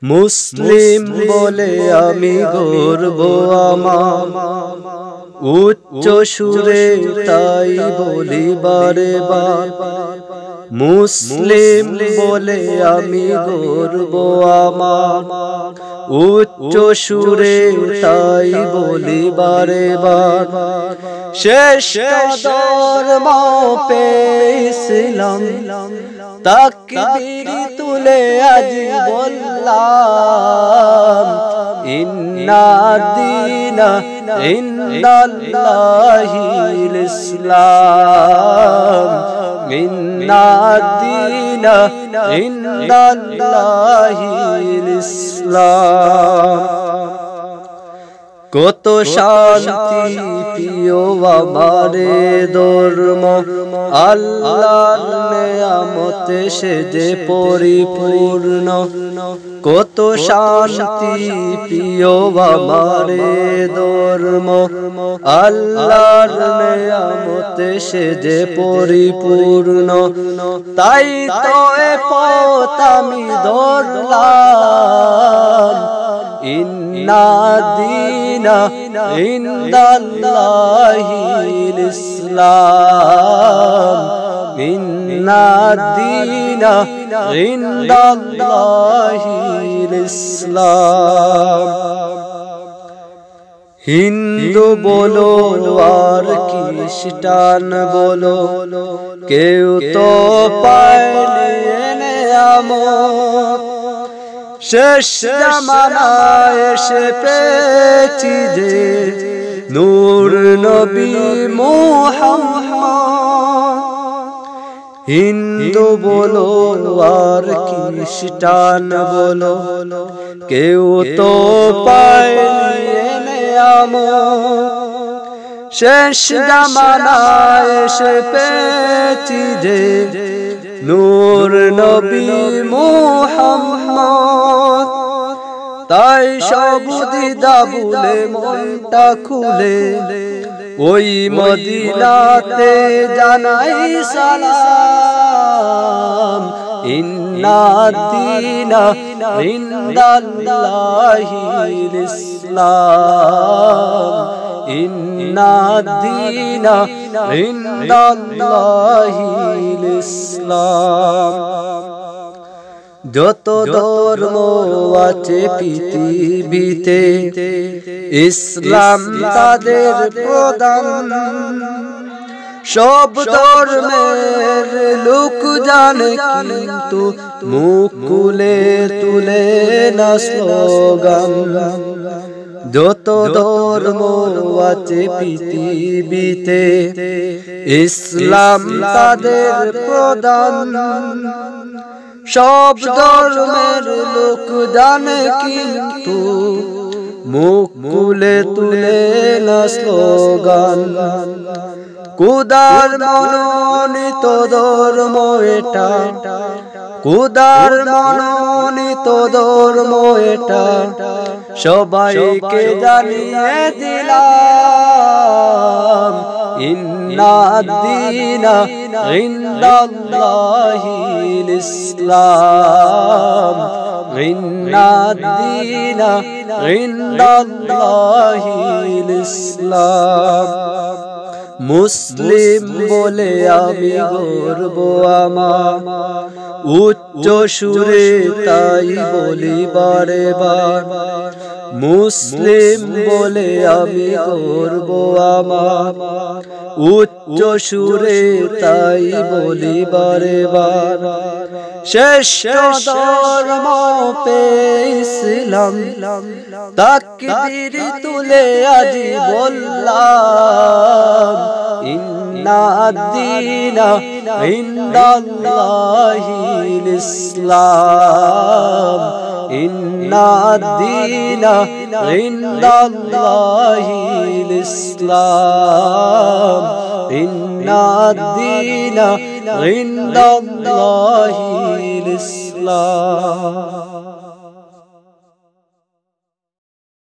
মুসলিম বলে আমি গর্ব আমার, উচ্চ সুরে তাই বলি বারে বার। মুসলিম বলে আমি গর্ব আমার, উচ্চ সুরে তাই বলি বারে বার। শ্রেষ্ঠ ধর্ম পেয়েছিলাম, তাকবীর তুলে আজ বললাম, ইন্না দীনা ইনদাল্লাহিল ইসলাম, ইন্না দীনা ইনদাল্লাহিল ইসলাম। কত শান্তি প্রিয় আমারে ধর্ম, আল্লাহর নেয়ামতে সে যে পরিপূর্ণ। কত শান্তি প্রিয় আমারে ধর্ম, আল্লাহর নেয়ামতে সে যে পরিপূর্ণ। তাই তো এ পথ আমি ধরলাম, ইন্না দীনা ইনদাল্লাহিল ইসলাম, ইন্না দীনা ইনদাল্লাহিল ইসলাম। হিন্দু বলো আর খ্রিস্টান বলো, কেউ তো পায়নি নেয়ামত। শেষ জামানায় এসে পেয়েছি যে নূর নবী মুহাম্মদ। হিন্দু বলো আর খ্রিস্টান বলো, কেউ তো পায়নি নেয়ামত। শেষ জামানায় এসে পেয়েছি যে নূর নবী মুহাম্মদ। তাই সব দ্বিধা ভুলে মনটা খুলে ওই মদিনাতে জানাই সালাম, ইন্না দীনা ইনদাল্লাহিল ইসলাম, ইন্না দীনা ইনদাল্লাহিল ইসলাম। যত ধর্ম আছে পৃথিবীতে, ইসলাম তাদের প্রধান। সব ধর্মের লোক জানে কিন্তু মুখ খুলে তুলে না স্লোগান। যত ধর্ম আছে পৃথিবীতে, ইসলাম তাদের প্রধান। সব ধর্মের লোক জানে কিন্তু মুখ খুলে তুলে না স্লোগান। খোদার মনোনীত ধর্ম এটা, খোদার মনোনীত ধর্ম এটা, সবাইকে জানিয়ে দিলাম, ইন্না দীনা ইনদাল্লাহিল ইসলাম, ইন্না দীনা ইনদাল্লাহিল ইসলাম। মুসলিম বলে আমি গর্ব আমার, উচ্চ সুরে তাই বলি বারে বার। মুসলিম বলে আমি গর্ব আমার, উচ্চ সুরে তাই বলি বারে বার। শ্রেষ্ঠ ধর্ম পেয়েছিলাম, তাকবীর তুলে আজ বললাম, ইন্না দীনা ইনদাল্লাহিল ইসলাম, ইন্না দীনা ইনদাল্লাহিল ইসলাম, ইন্না দীনা ইনদাল্লাহিল ইসলাম।